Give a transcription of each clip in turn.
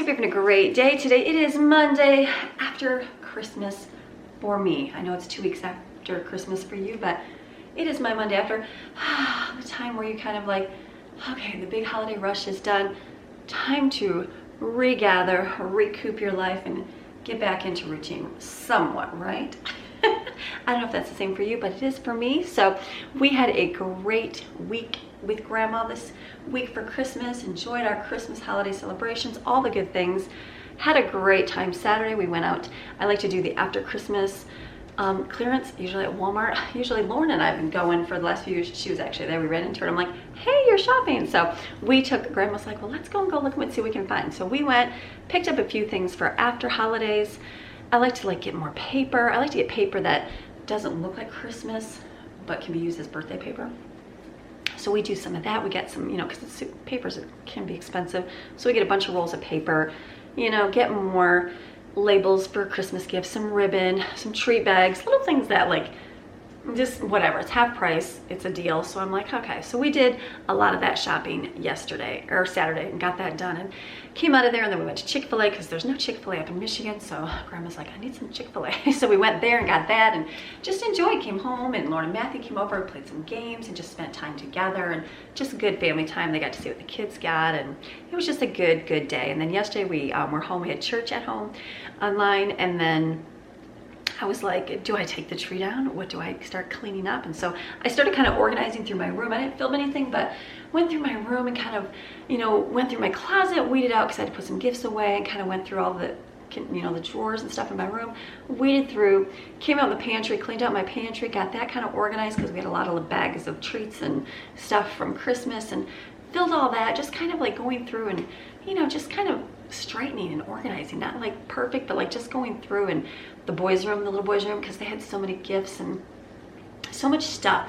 hope you're having a great day today. It is Monday after Christmas for me. I know it's 2 weeks after Christmas for you, but it is my Monday after the time where you kind of like, okay, the big holiday rush is done. Time to regather, recoup your life, and get back into routine somewhat, right? I don't know if that's the same for you, but it is for me. So we had a great week with Grandma this week for Christmas, enjoyed our Christmas holiday celebrations, all the good things. Had a great time Saturday. We went out. I like to do the after Christmas clearance, usually at Walmart. Usually Lauren and I have been going for the last few years. She was actually there. We ran into her. I'm like, hey, you're shopping. So we took, Grandma's like, well, let's go and go look and see what we can find. So we went, picked up a few things for after holidays. I like to get more paper. I like to get paper that doesn't look like Christmas, but can be used as birthday paper. So we do some of that. We get some, because papers can be expensive. So we get a bunch of rolls of paper, get more labels for Christmas gifts, some ribbon, some treat bags, little things that just whatever, it's half price, it's a deal. So I'm like, okay. So we did a lot of that shopping yesterday or Saturday and got that done and came out of there, and then we went to Chick-fil-A because there's no Chick-fil-A up in Michigan. So Grandma's like, I need some Chick-fil-A. So we went there and got that and just enjoyed, came home, and Lauren and Matthew came over and played some games and just spent time together and just a good family time. They got to see what the kids got, and it was just a good day. And then yesterday we were home. We had church at home online, and then I was like, do I take the tree down? What do I start cleaning up? And so I started kind of organizing through my room. I didn't film anything, but went through my room and kind of, went through my closet, weeded out because I had to put some gifts away, and kind of went through all the, the drawers and stuff in my room, weeded through, came out in the pantry, cleaned out my pantry, got that kind of organized because we had a lot of bags of treats and stuff from Christmas, and filled all that, just kind of going through and, just kind of straightening and organizing, not perfect, but just going through. And the boys' room, the little boys' room, because they had so many gifts and so much stuff.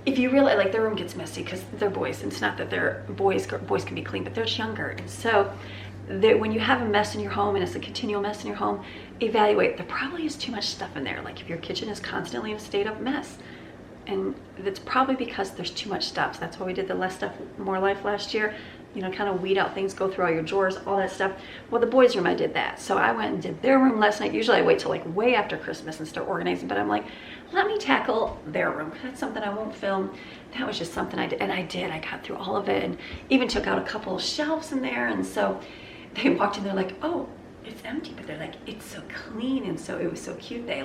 If you realize, their room gets messy because they're boys, and it's not that they're boys can be clean, but they're younger. And so when you have a mess in your home and it's a continual mess in your home, evaluate. There probably is too much stuff in there. If your kitchen is constantly in a state of mess, and that's probably because there's too much stuff. So that's why we did the Less Stuff, More Life last year. Kind of weed out things, go through all your drawers, all that stuff. Well, the boys' room, I did that. So I went and did their room last night. Usually I wait till way after Christmas and start organizing, but I'm like, let me tackle their room. That's something I won't film. That was just something I did. And I did. I got through all of it and even took out a couple of shelves in there. And so they walked in, they're like, oh, it's empty, but they're like, it's so clean. And so it was so cute. They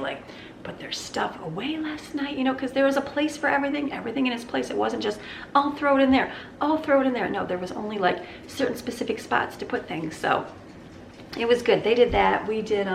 put their stuff away last night, because there was a place for everything in its place. It wasn't just, I'll throw it in there, I'll throw it in there. No, there was only certain specific spots to put things. So it was good. They did that. We did,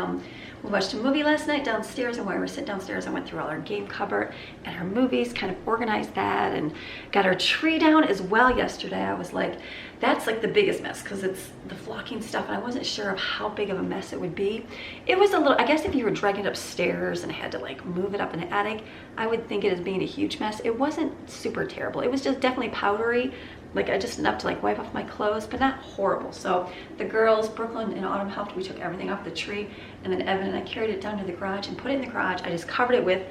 we watched a movie last night downstairs, and while we were sitting downstairs, I went through all our game cupboard and our movies, kind of organized that, and got our tree down as well yesterday. I was like, that's the biggest mess because it's the flocking stuff, and I wasn't sure of how big of a mess it would be. It was a little, I guess if you were dragging it upstairs and had to move it up in the attic, I would think it as being a huge mess. It wasn't super terrible. It was just definitely powdery, just enough to wipe off my clothes, but not horrible. So the girls, Brooklyn and Autumn, helped. We took everything off the tree, and then Evan and I carried it down to the garage and put it in the garage. I just covered it with,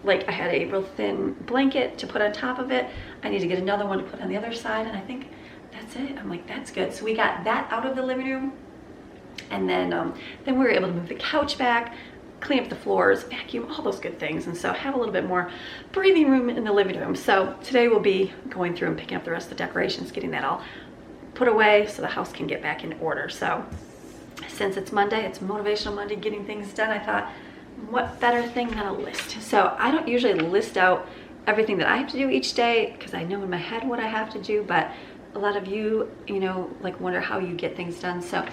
I had a real thin blanket to put on top of it. I need to get another one to put on the other side, and I think that's it. I'm like, that's good. So we got that out of the living room, and then we were able to move the couch back, clean up the floors, vacuum, all those good things, and so have a little bit more breathing room in the living room. So today we'll be going through and picking up the rest of the decorations, getting that all put away so the house can get back in order. So since it's Monday, it's Motivational Monday, getting things done, I thought, what better thing than a list? So I don't usually list out everything that I have to do each day because I know in my head what I have to do, but a lot of you, wonder how you get things done. So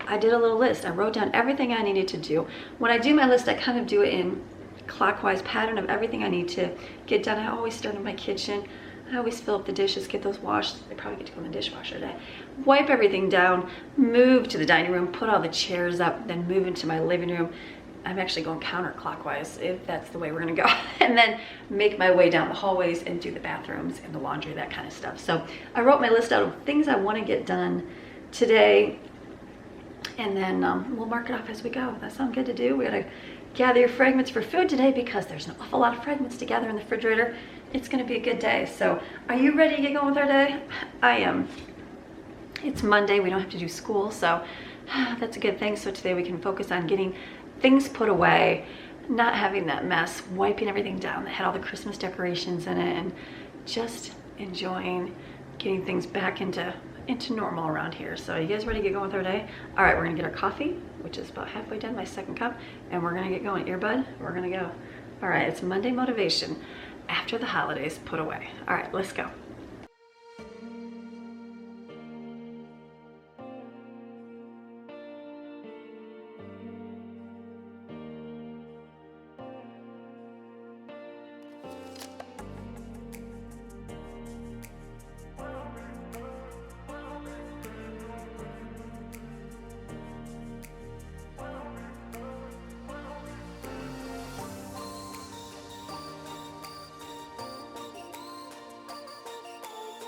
I did a little list. I wrote down everything I needed to do. When I do my list, I kind of do it in clockwise pattern of everything I need to get done. I always start in my kitchen. I always fill up the dishes, get those washed. They probably get to go in the dishwasher today. Wipe everything down, move to the dining room, put all the chairs up, then move into my living room. I'm actually going counterclockwise if that's the way we're gonna go. And then make my way down the hallways and do the bathrooms and the laundry, that kind of stuff. So I wrote my list out of things I wanna get done today, and then we'll mark it off as we go. That sounds good to do. We gotta gather your fragments for food today because there's an awful lot of fragments to gather in the refrigerator. It's gonna be a good day. So are you ready to get going with our day? I am. It's Monday, we don't have to do school, so That's a good thing. So today we can focus on getting things put away, not having that mess, wiping everything down that had all the Christmas decorations in it, and just enjoying getting things back into normal around here. So you guys ready to get going with our day? All right, we're gonna get our coffee, which is about halfway done, my second cup, and we're gonna get going. Earbud, we're gonna go. All right, it's Monday motivation after the holidays put away. All right, let's go.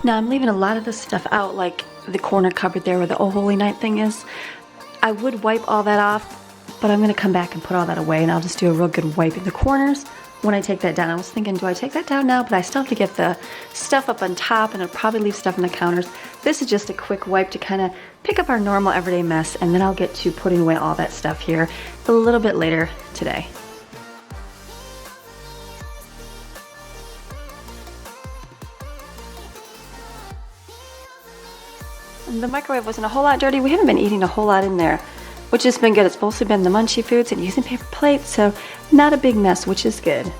Now I'm leaving a lot of this stuff out, like the corner cupboard there where the Oh Holy Night thing is. I would wipe all that off, but I'm gonna come back and put all that away, and I'll just do a real good wipe in the corners when I take that down. I was thinking, do I take that down now? But I still have to get the stuff up on top, and I'll probably leave stuff on the counters. This is just a quick wipe to kind of pick up our normal everyday mess, and then I'll get to putting away all that stuff here a little bit later today. The microwave wasn't a whole lot dirty. We haven't been eating a whole lot in there, which has been good. It's mostly been the munchy foods and using paper plates, so not a big mess, which is good.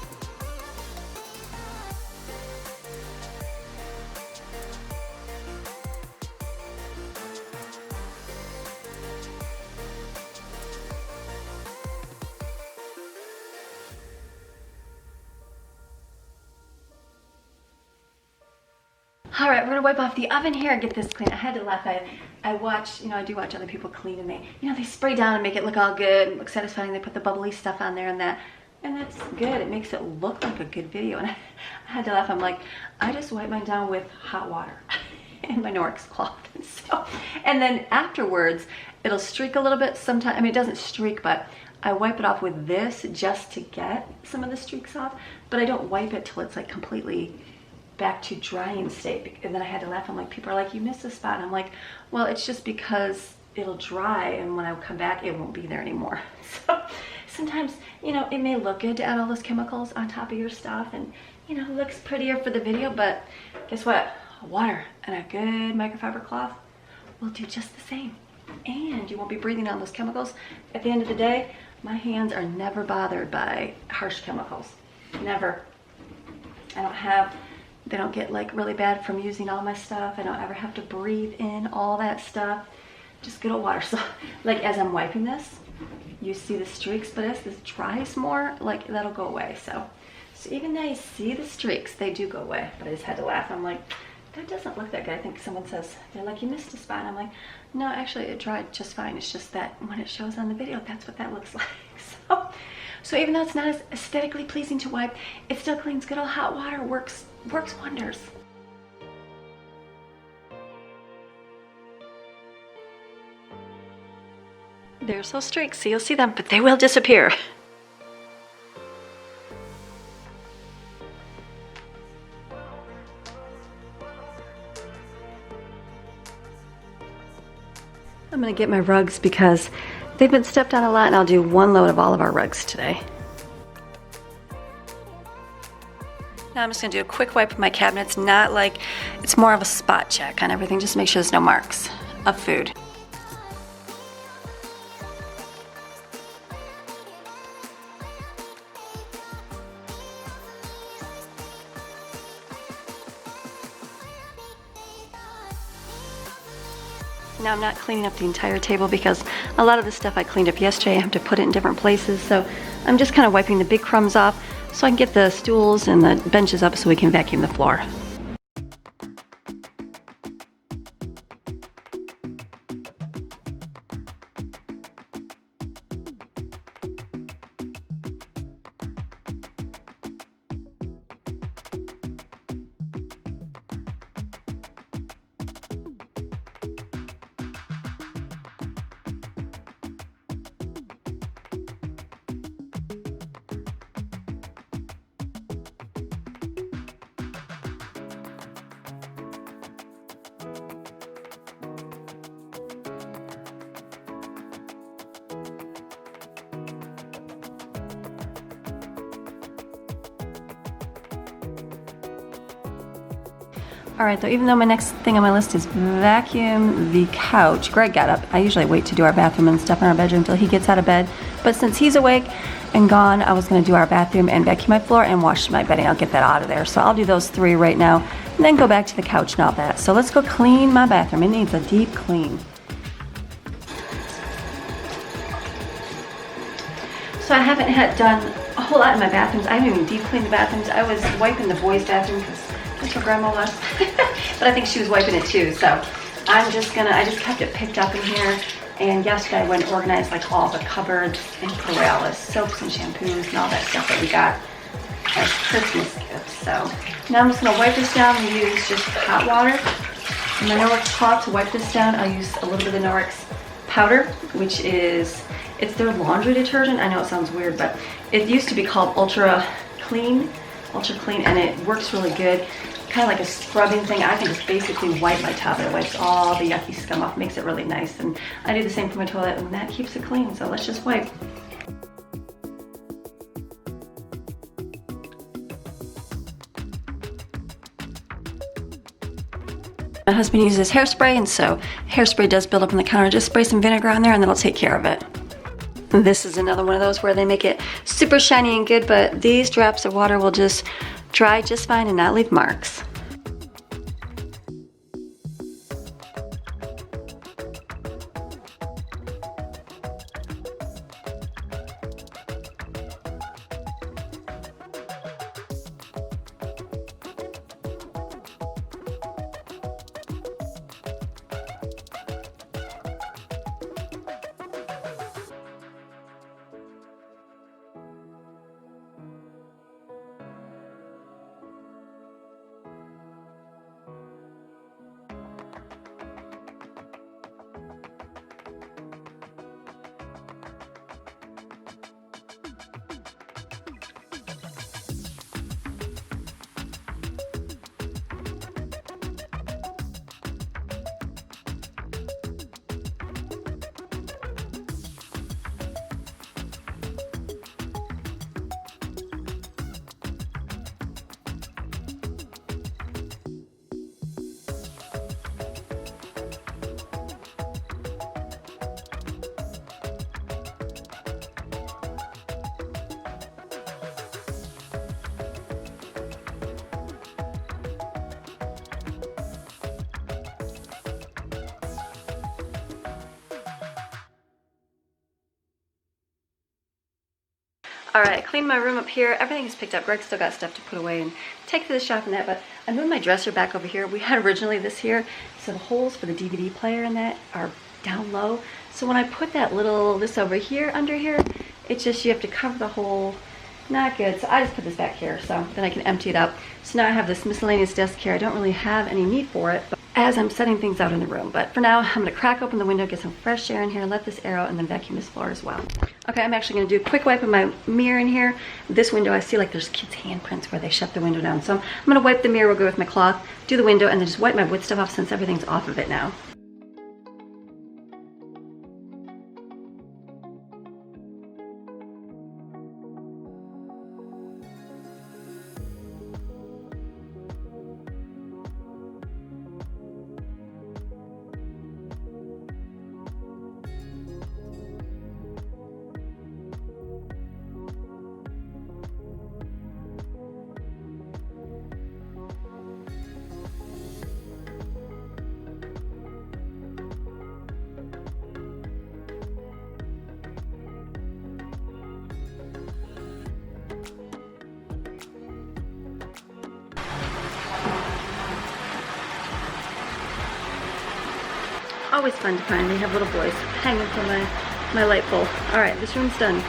All right, we're gonna wipe off the oven here and get this clean. I had to laugh. I watch, I do watch other people clean, and they spray down and make it look all good and look satisfying. They put the bubbly stuff on there and that's good. It makes it look like a good video. And I had to laugh. I'm like, I just wipe mine down with hot water and my Norwex cloth. And then afterwards, it'll streak a little bit sometimes. I mean, it doesn't streak, but I wipe it off with this just to get some of the streaks off. But I don't wipe it till it's like completely back to drying state. And then I had to laugh. I'm like, people are like, you missed a spot. And I'm like, well, it's just because it'll dry, and when I come back, it won't be there anymore. So sometimes, it may look good to add all those chemicals on top of your stuff, and it looks prettier for the video, but guess what? Water and a good microfiber cloth will do just the same. And you won't be breathing on those chemicals. At the end of the day, my hands are never bothered by harsh chemicals. Never. They don't get like really bad from using all my stuff. I don't ever have to breathe in all that stuff. Just good old water. So like as I'm wiping this, you see the streaks, but as this dries more, like that'll go away. So even though you see the streaks, they do go away. But I just had to laugh. I'm like, that doesn't look that good. I think someone says, they're like, you missed a spot. I'm like, no, actually it dried just fine. It's just that when it shows on the video, that's what that looks like. So even though it's not as aesthetically pleasing to wipe, it still cleans. Good old hot water works wonders. There's those streaks, so you'll see them, but they will disappear. I'm gonna get my rugs because they've been stepped on a lot, and I'll do one load of all of our rugs today. Now I'm just gonna do a quick wipe of my cabinets, not like, it's more of a spot check on everything, just to make sure there's no marks of food. Now I'm not cleaning up the entire table because a lot of the stuff I cleaned up yesterday, I have to put it in different places. So I'm just kind of wiping the big crumbs off so I can get the stools and the benches up so we can vacuum the floor. All right, though, even though my next thing on my list is vacuum the couch, Greg got up. I usually wait to do our bathroom and stuff in our bedroom until he gets out of bed. But since he's awake and gone, I was gonna do our bathroom and vacuum my floor and wash my bedding. I'll get that out of there. So I'll do those 3 right now and then go back to the couch and all that. So let's go clean my bathroom. It needs a deep clean. So I haven't had done a whole lot in my bathrooms. I haven't even deep cleaned the bathrooms. I was wiping the boys' bathroom because that's where Grandma was. But I think she was wiping it too. So I just kept it picked up in here. And yesterday I went and organized like all the cupboards and Corrales, soaps and shampoos and all that stuff that we got as Christmas gifts. So now I'm just gonna wipe this down and use just hot water. And my Norwex cloth to wipe this down, I'll use a little bit of Norwex powder, which is, it's their laundry detergent. I know it sounds weird, but it used to be called Ultra Clean, and it works really good. Kind of like a scrubbing thing. I can just basically wipe my tub. It wipes all the yucky scum off, makes it really nice. And I do the same for my toilet, and that keeps it clean. So let's just wipe. My husband uses hairspray, and so hairspray does build up on the counter. Just spray some vinegar on there and that'll take care of it. This is another one of those where they make it super shiny and good, but these drops of water will just dry just fine and not leave marks. All right, I cleaned my room up here. Everything's picked up. Greg still got stuff to put away and take to the shop and that, but I moved my dresser back over here. We had originally this here, so the holes for the DVD player and that are down low. So when I put this over here, under here, it's just, you have to cover the hole. Not good, so I just put this back here so then I can empty it up. So now I have this miscellaneous desk here. I don't really have any need for it, but as I'm setting things out in the room. But for now, I'm gonna crack open the window, get some fresh air in here, let this air out, and then vacuum this floor as well. Okay, I'm actually gonna do a quick wipe of my mirror in here. This window, I see like there's kids' handprints where they shut the window down. So I'm gonna wipe the mirror real good with my cloth, do the window, and then just wipe my wood stuff off since everything's off of it now. Always fun to find. They have little boys hanging from my light pole. All right, this room's done.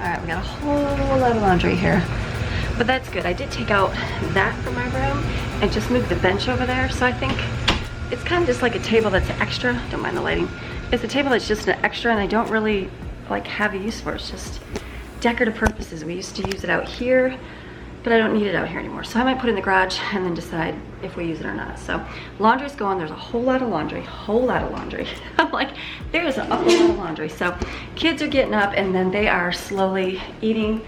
All right, we got a whole lot of laundry here, but that's good. I did take out that from my room and just moved the bench over there. So I think it's kind of just like a table that's extra. Don't mind the lighting. It's a table that's just an extra and I don't really like have a use for it. It's just decorative purposes. We used to use it out here, but I don't need it out here anymore. So I might put it in the garage and then decide if we use it or not. So laundry's going. There's a whole lot of laundry, whole lot of laundry. I'm like, there's an awful lot of laundry. So kids are getting up and then they are slowly eating.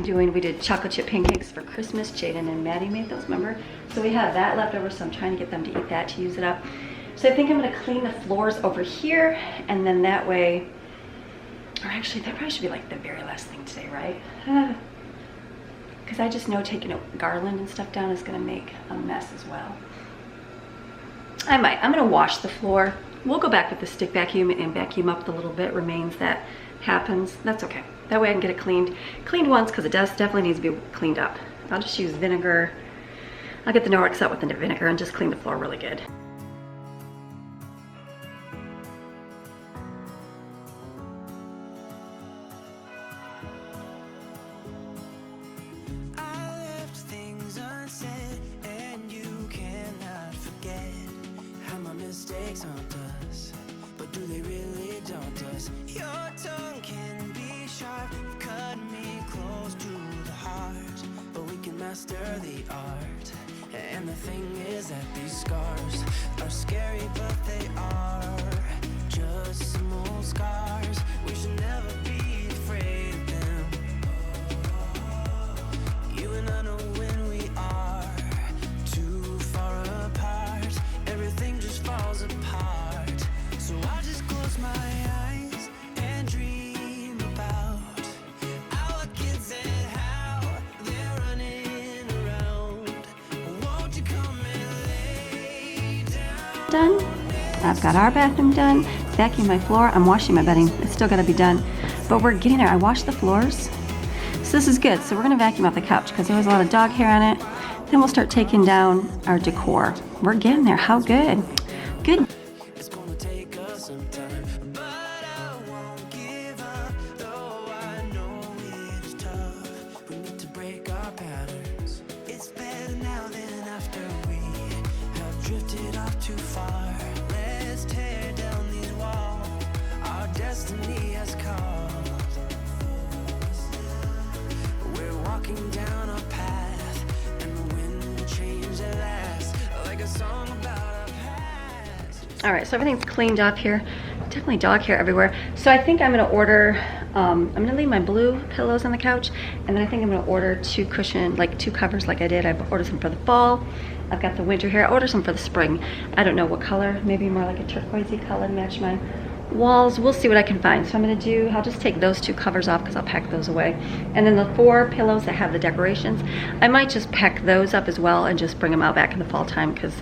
We did chocolate chip pancakes for Christmas. Jaden and Maddie made those, remember? So we have that left over, so I'm trying to get them to eat that to use it up. So I think I'm gonna clean the floors over here, and then that way, or actually that probably should be like the very last thing today, right? Because I just know taking a garland and stuff down is gonna make a mess as well. I'm gonna wash the floor. We'll go back with the stick vacuum and vacuum up the little bit remains that happens. That's okay. That way I can get it cleaned once, because it definitely needs to be cleaned up. I'll just use vinegar. I'll get the Norwex out with the vinegar and just clean the floor really good. Mistakes haunt us, but do they really daunt us? Your tongue can be sharp, cut me close to the heart, but we can master the art. And the thing is that these scars are scary, but they are just some old scars. We should never be afraid of them. You and I know when we are too far apart, everything just falls apart. So I just close my eyes and dream about our kids and how they're running around. Won't you come and lay down? Done. I've got our bathroom done. Vacuum my floor. I'm washing my bedding. It's still got to be done, but we're getting there. I washed the floors, so this is good. So we're gonna vacuum out the couch because there was a lot of dog hair on it. Then we'll start taking down our decor. We're getting there. How good? Good. It's gonna take us some time, but I won't give up, though I know it is tough. We need to break our patterns. It's better now than after we have drifted off too far. Let's tear down these walls. Our destiny has called. We're walking down a path, and the wind will change at last, like a song about our past. All right, so everything's cleaned up here. Definitely dog hair everywhere. So I think I'm gonna order, I'm gonna leave my blue pillows on the couch, and then I think I'm gonna order two covers like I did. I've ordered some for the fall. I've got the winter here. I ordered some for the spring. I don't know what color, maybe more like a turquoisey color to match my walls. We'll see what I can find. So I'm gonna do, I'll just take those two covers off because I'll pack those away. And then the 4 pillows that have the decorations, I might just pack those up as well and just bring them out back in the fall time, because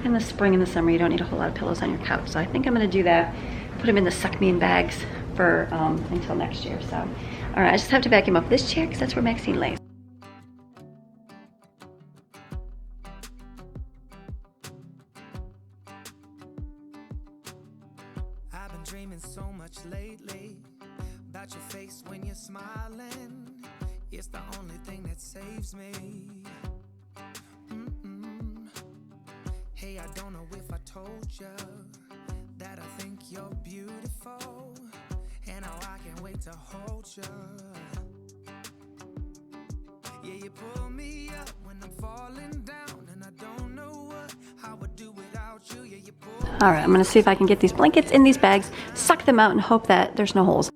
in the spring and the summer you don't need a whole lot of pillows on your couch. So I think I'm gonna do that. Put them in the suck me in bags for until next year. So, all right, I just have to vacuum up this chair because that's where Maxine lays. I've been dreaming so much lately about your face when you're smiling. It's the only thing that saves me. Hey, I don't know if I told you that I think you're beautiful, and how I can't wait to hold you. Yeah, you pull me up when I'm falling down, and I don't know what I would do without you. Yeah, you pull. All right, I'm gonna see if I can get these blankets in these bags, suck them out, and hope that there's no holes.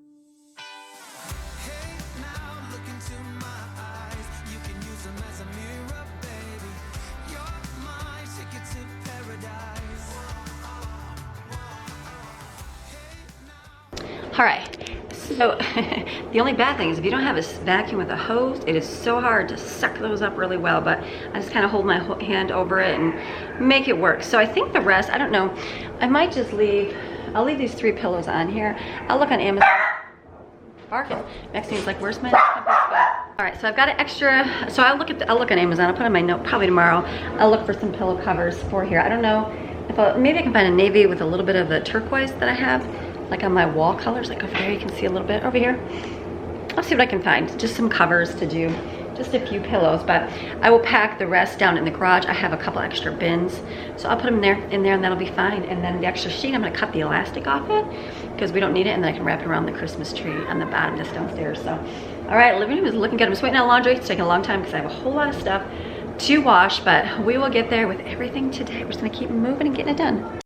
All right, so the only bad thing is if you don't have a vacuum with a hose, it is so hard to suck those up really well, but I just kind of hold my hand over it and make it work. So I think the rest, I don't know, I might just I'll leave these 3 pillows on here. I'll look on Amazon. Barking. Maxine's like, where's my spot? All right, so I've got an extra, so I'll look on Amazon. I'll put on my note probably tomorrow. I'll look for some pillow covers for here. I don't know if maybe I can find a navy with a little bit of the turquoise that I have, like on my wall colors, like over there, you can see a little bit over here. I'll see what I can find. Just some covers to do, just a few pillows, but I will pack the rest down in the garage. I have a couple extra bins, so I'll put them in there and that'll be fine. And then the extra sheet, I'm gonna cut the elastic off it because we don't need it, and then I can wrap it around the Christmas tree on the bottom just downstairs. So, all right, living room is looking good. I'm just waiting on laundry. It's taking a long time because I have a whole lot of stuff to wash, but we will get there with everything today. We're just gonna keep moving and getting it done.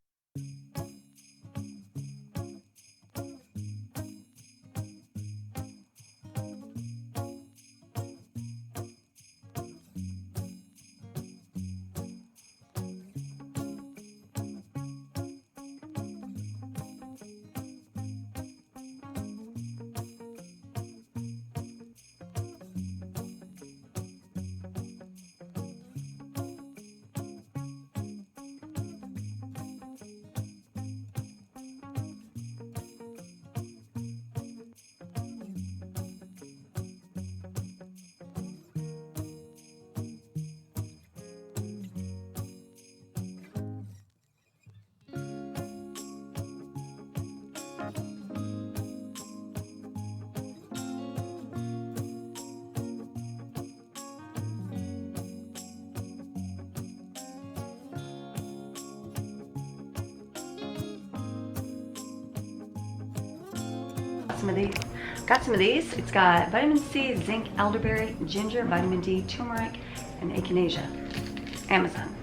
Got some of these. It's got vitamin C, zinc, elderberry, ginger, vitamin D, turmeric, and echinacea. Amazon.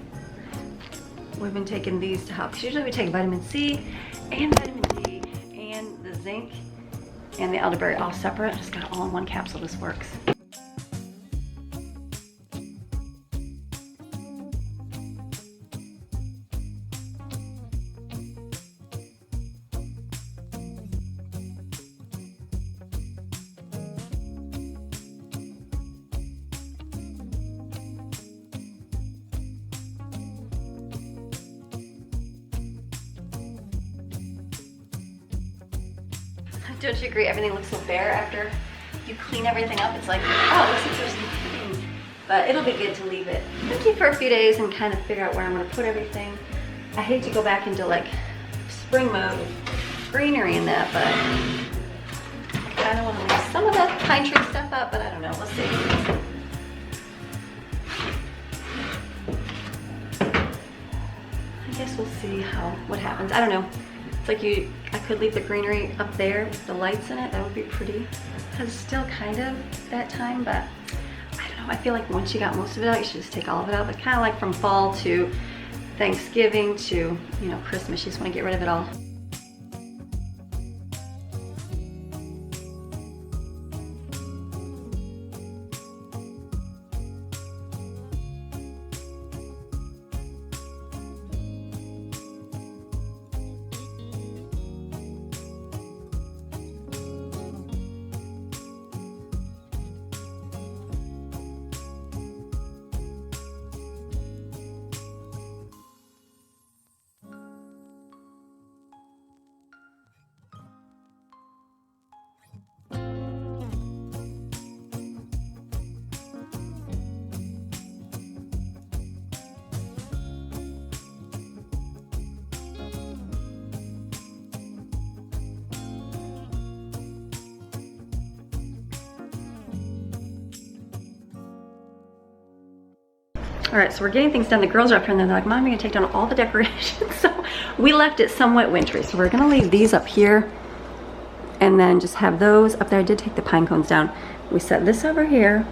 We've been taking these to help. Usually we take vitamin C and vitamin D and the zinc and the elderberry all separate. I just got it all in one capsule. This works. Don't you agree? Everything looks so bare after you clean everything up. It's like, oh, it looks like there's some things. But it'll be good to leave it empty for a few days and kind of figure out where I'm going to put everything. I hate to go back into like spring mode with greenery and that, but I kind of want to leave some of the pine tree stuff up, but I don't know. We'll see. I guess we'll see what happens. I don't know. Like I could leave the greenery up there with the lights in it. That would be pretty. Because it's still kind of that time, but I don't know. I feel like once you got most of it out, you should just take all of it out. But kind of like from fall to Thanksgiving to, you know, Christmas, you just want to get rid of it all. All right, so we're getting things done. The girls are up here and they're like, Mom, you're gonna take down all the decorations. So we left it somewhat wintry. So we're gonna leave these up here and then just have those up there. I did take the pine cones down. We set this over here,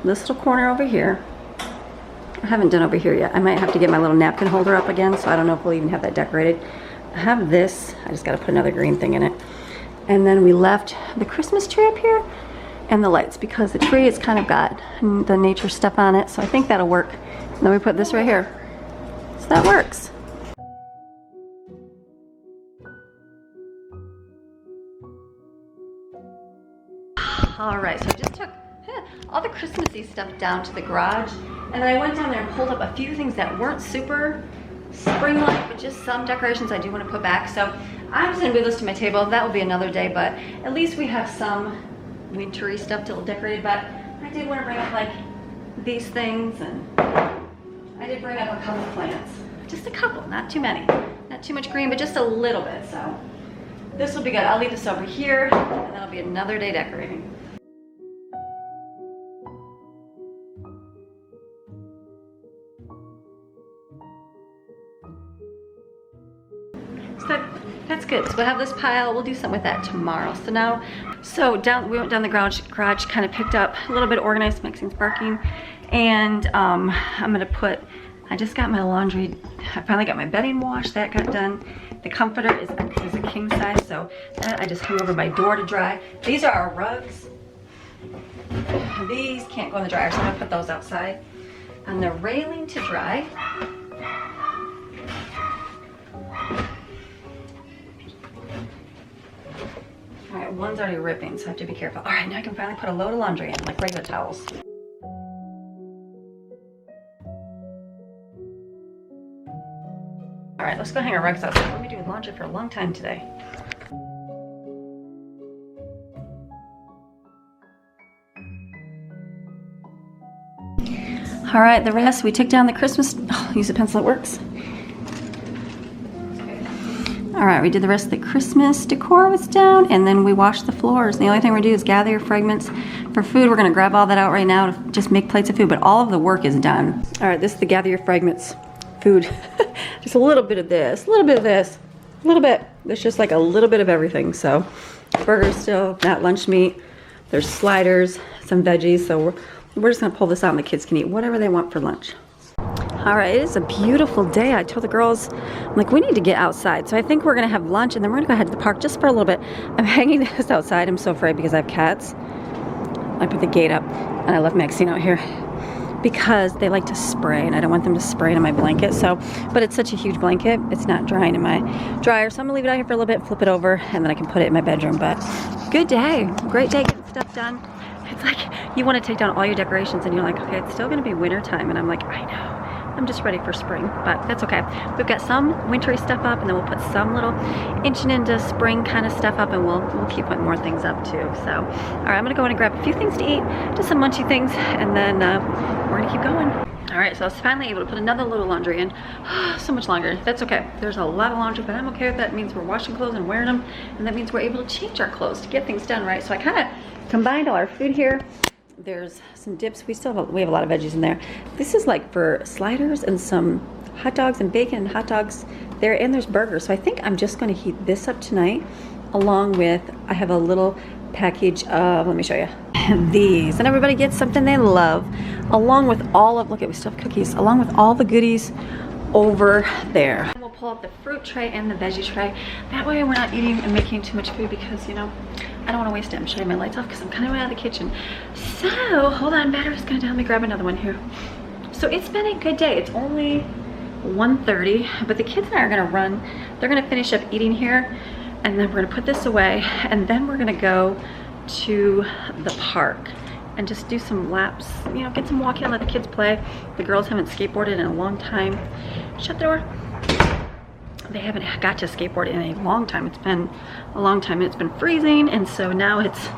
this little corner over here. I haven't done over here yet. I might have to get my little napkin holder up again, so I don't know if we'll even have that decorated. I have this, I just gotta put another green thing in it. And then we left the Christmas tree up here and the lights, because the tree has kind of got the nature stuff on it, so I think that'll work. And then we put this right here, so that works. All right, so I just took all the Christmassy stuff down to the garage, and then I went down there and pulled up a few things that weren't super spring-like, but just some decorations I do want to put back. So I'm just gonna move this to my table. That will be another day, but at least we have some wintry stuff to decorate. But I did want to bring up like these things, and I did bring up a couple plants, just a couple, not too many, not too much green, but just a little bit. So This will be good. I'll leave this over here, and that'll be another day decorating. So that's good. So we'll have this pile. We'll do something with that tomorrow. So now, we went down the garage, kind of picked up a little bit organized. Maxine's barking, and I'm gonna put. I just got my laundry. I finally got my bedding washed. That got done. The comforter is a king size, so that I just hung over my door to dry. These are our rugs. These can't go in the dryer, so I'm gonna put those outside. And the railing to dry. All right, one's already ripping, so I have to be careful. All right, now I can finally put a load of laundry in, like regular towels. All right, let's go hang our rugs outside. We're gonna be doing laundry for a long time today. All right, the rest, we took down the Christmas, use a pencil that works. All right, we did the rest of the Christmas decor was down, and then we washed the floors. The only thing we're gonna do is gather your fragments for food. We're gonna grab all that out right now to just make plates of food, but all of the work is done. All right, this is the gather your fragments food. Just a little bit of this, a little bit of this, a little bit. There's just like a little bit of everything. So burgers still, not lunch meat. There's sliders, some veggies. So we're just gonna pull this out and the kids can eat whatever they want for lunch. All right, it is a beautiful day. I told the girls, I'm like, we need to get outside. So I think we're gonna have lunch and then we're gonna go ahead to the park just for a little bit. I'm hanging this outside. I'm so afraid because I have cats. I put the gate up and I left Maxine out here because they like to spray and I don't want them to spray into my blanket. So, but it's such a huge blanket. It's not drying in my dryer. So I'm gonna leave it out here for a little bit, flip it over, and then I can put it in my bedroom. But good day, great day getting stuff done. It's like you want to take down all your decorations and you're like, okay, it's still gonna be winter time. And I'm like, I know. I'm just ready for spring, but that's okay. We've got some wintry stuff up, and then we'll put some little inching into spring kind of stuff up, and we'll keep putting more things up too. So, all right, I'm gonna go in and grab a few things to eat, just some munchy things, and then we're gonna keep going. All right, so I was finally able to put another little laundry in. So much longer. That's okay. There's a lot of laundry, but I'm okay with that. It means we're washing clothes and wearing them, and that means we're able to change our clothes to get things done right. So I kind of combined all our food here. There's some dips. We have a lot of veggies in there. This is like for sliders and some hot dogs and bacon and hot dogs there, and there's burgers. So I think I'm just going to heat this up tonight, along with, I have a little package of, let me show you, these. And everybody gets something they love, along with all of, look at, we still have cookies, along with all the goodies over there. And we'll pull out the fruit tray and the veggie tray. That way we're not eating and making too much food because, you know, I don't want to waste it. I'm shutting my lights off because I'm kind of out of the kitchen. So, hold on, battery's gonna down. Let me grab another one here. So it's been a good day. It's only 1:30, but the kids and I are gonna run. They're gonna finish up eating here, and then we're gonna put this away, and then we're gonna go to the park and just do some laps, you know, get some walking and let the kids play. The girls haven't skateboarded in a long time. Shut the door. They haven't got to skateboard in a long time. It's been a long time. It's been freezing, and so now it's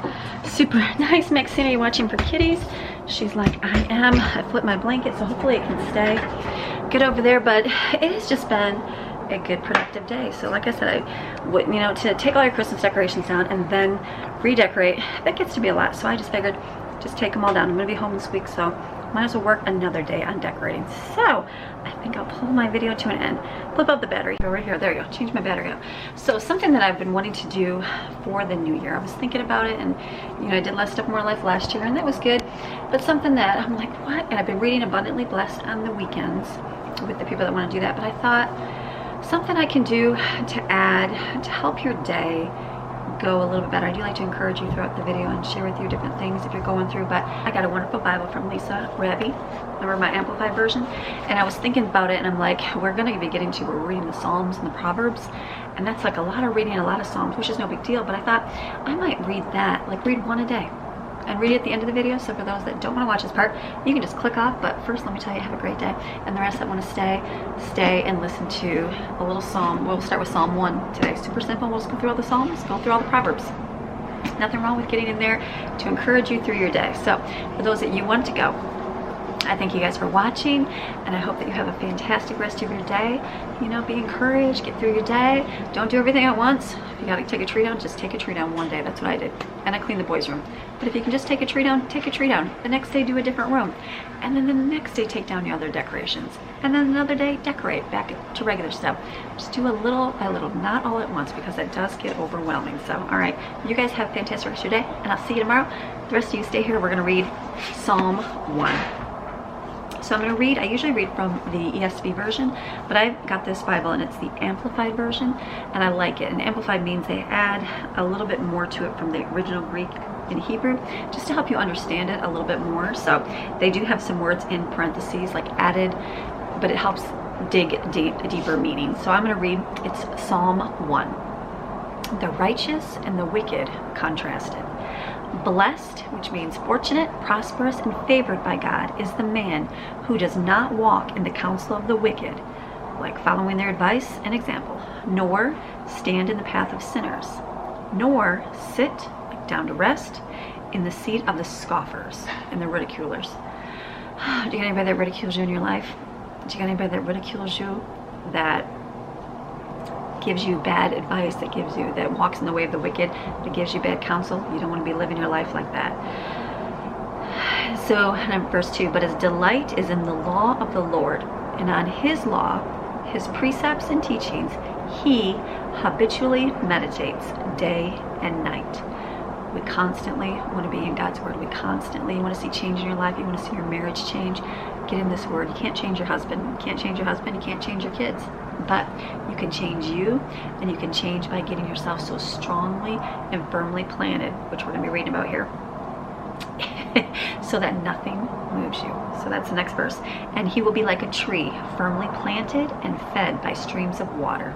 super nice. Maxine, are you watching for kitties? She's like, I am. I flipped my blanket, so hopefully it can stay good over there, but it has just been a good productive day. So like I said, I would, you know, to take all your Christmas decorations down and then redecorate, that gets to be a lot. So I just figured, just take them all down. I'm gonna be home this week, so might as well work another day on decorating. So I think I'll pull my video to an end. Flip up the battery right here. There you go. Change my battery out. So something that I've been wanting to do for the new year. I was thinking about it, and you know, I did Less Stuff More Life last year, and that was good. But something that I'm like, what? And I've been reading Abundantly Blessed on the weekends with the people that want to do that. But I thought something I can do to add to help your day go a little bit better. I do like to encourage you throughout the video and share with you different things if you're going through, but I got a wonderful Bible from Lisa Raby. Remember my Amplified version? And I was thinking about it, and I'm like, we're going to be getting to, we're reading the Psalms and the Proverbs, and that's like a lot of reading, a lot of Psalms, which is no big deal, but I thought I might read that, like read one a day and read it at the end of the video. So for those that don't want to watch this part, you can just click off, but first let me tell you, have a great day, and the rest that want to stay and listen to a little psalm. We'll start with Psalm 1 today. Super simple. We'll just go through all the Psalms, go through all the Proverbs. Nothing wrong with getting in there to encourage you through your day. So for those that you want to go, I thank you guys for watching, and I hope that you have a fantastic rest of your day. You know, be encouraged, get through your day. Don't do everything at once. If you gotta take a tree down, just take a tree down one day. That's what I did. And I cleaned the boys' room. But if you can just take a tree down, take a tree down. The next day, do a different room. And then the next day, take down your other decorations. And then another day, decorate back to regular stuff. Just do a little by little, not all at once, because it does get overwhelming. So, all right, you guys have a fantastic rest of your day, and I'll see you tomorrow. The rest of you stay here. We're gonna read Psalm 1. So I'm going to read, I usually read from the ESV version, but I've got this Bible and it's the Amplified version, and I like it. And Amplified means they add a little bit more to it from the original Greek in Hebrew, just to help you understand it a little bit more. So they do have some words in parentheses, like added, but it helps dig a deeper meaning. So I'm going to read, it's Psalm 1. The righteous and the wicked contrasted. Blessed, which means fortunate, prosperous, and favored by God, is the man who does not walk in the counsel of the wicked, like following their advice and example, nor stand in the path of sinners, nor sit, like down to rest, in the seat of the scoffers and the ridiculers. Do you get anybody that ridicules you in your life? Do you get anybody that ridicules you, that gives you bad advice, that walks in the way of the wicked, that gives you bad counsel? You don't want to be living your life like that. So, verse 2, but his delight is in the law of the Lord, and on his law, his precepts and teachings, he habitually meditates day and night. We constantly want to be in God's word. We constantly want to see change in your life. You want to see your marriage change. Get in this word. You can't change your husband. You can't change your husband. You can't change your kids. But you can change you, and you can change by getting yourself so strongly and firmly planted, which we're going to be reading about here, so that nothing moves you. So that's the next verse. And he will be like a tree firmly planted and fed by streams of water,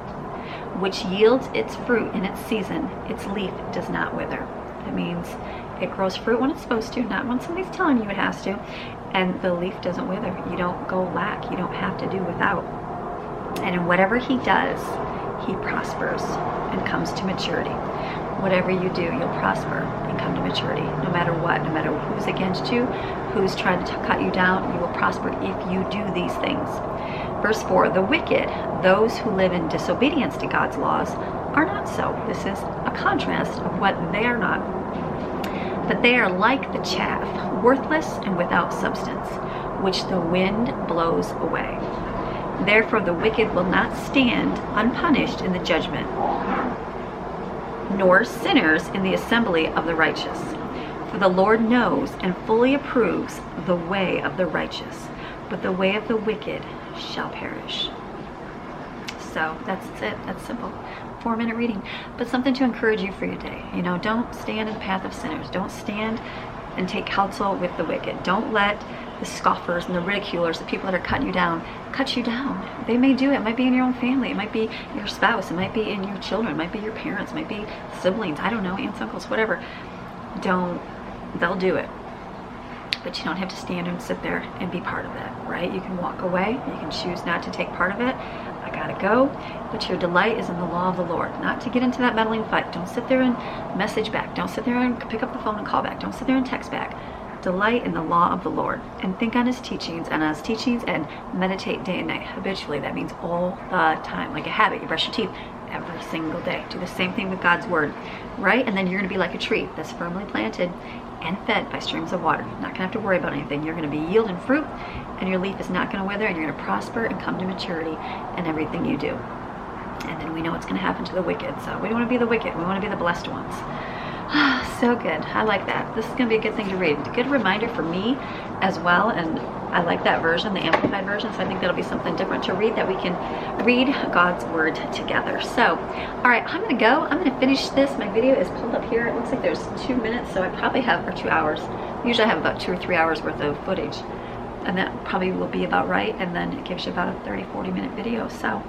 which yields its fruit in its season. Its leaf does not wither. It means it grows fruit when it's supposed to, not when somebody's telling you it has to. And the leaf doesn't wither. You don't go lack. You don't have to do without. And in whatever he does, he prospers and comes to maturity. Whatever you do, you'll prosper and come to maturity. No matter what, no matter who's against you, who's trying to cut you down, you will prosper if you do these things. Verse 4, the wicked, those who live in disobedience to God's laws, are not so. This is a contrast of what they are not. But they are like the chaff, worthless and without substance, which the wind blows away. Therefore the wicked will not stand unpunished in the judgment, nor sinners in the assembly of the righteous. For the Lord knows and fully approves the way of the righteous, but the way of the wicked shall perish. So that's it. That's simple. 4-minute reading, but something to encourage you for your day. You know, don't stand in the path of sinners. Don't stand and take counsel with the wicked. Don't let the scoffers and the ridiculers, the people that are cutting you down, cut you down. They may do it. It might be in your own family. It might be your spouse. It might be in your children. It might be your parents. It might be siblings. I don't know, aunts, uncles, whatever. They'll do it. But you don't have to stand and sit there and be part of it, right? You can walk away. You can choose not to take part of it. I gotta go. But your delight is in the law of the Lord, not to get into that meddling fight. Don't sit there and message back. Don't sit there and pick up the phone and call back. Don't sit there and text back. Delight in the law of the Lord and think on his teachings and meditate day and night habitually. That means all the time, like a habit. You brush your teeth every single day. Do the same thing with God's word, right? And then you're going to be like a tree that's firmly planted and fed by streams of water. Not going to have to worry about anything. You're going to be yielding fruit, and your leaf is not going to wither, and you're going to prosper and come to maturity in everything you do. And then we know what's going to happen to the wicked. So we don't want to be the wicked. We want to be the blessed ones. So good. I like that. This is going to be a good thing to read. A good reminder for me as well. And I like that version, the Amplified version. So I think that'll be something different to read, that we can read God's word together. So, all right, I'm going to go. I'm going to finish this. My video is pulled up here. It looks like there's 2 minutes. So I probably have, or 2 hours. Usually I have about 2 or 3 hours worth of footage. And that probably will be about right. And then it gives you about a 30-40 minute video. So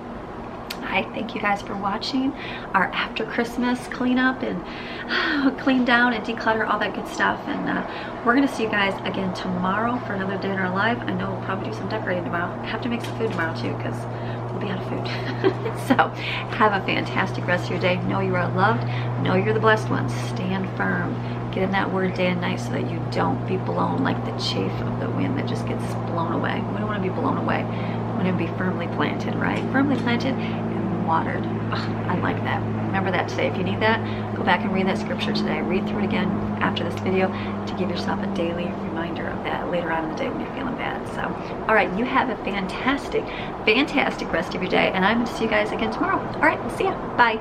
I thank you guys for watching our after Christmas cleanup and clean down and declutter, all that good stuff. And we're going to see you guys again tomorrow for another day in our life. I know we'll probably do some decorating tomorrow. I have to make some food tomorrow too, because we'll be out of food. So have a fantastic rest of your day. Know you are loved. Know you're the blessed ones. Stand firm. Get in that word day and night so that you don't be blown like the chaff of the wind that just gets blown away. We don't want to be blown away. We want to be firmly planted, right? Firmly planted and watered. Ugh, I like that. Remember that today. If you need that, go back and read that scripture today. Read through it again after this video to give yourself a daily reminder of that later on in the day when you're feeling bad. So, all right, you have a fantastic, fantastic rest of your day, and I'm going to see you guys again tomorrow. All right, we'll see ya. Bye.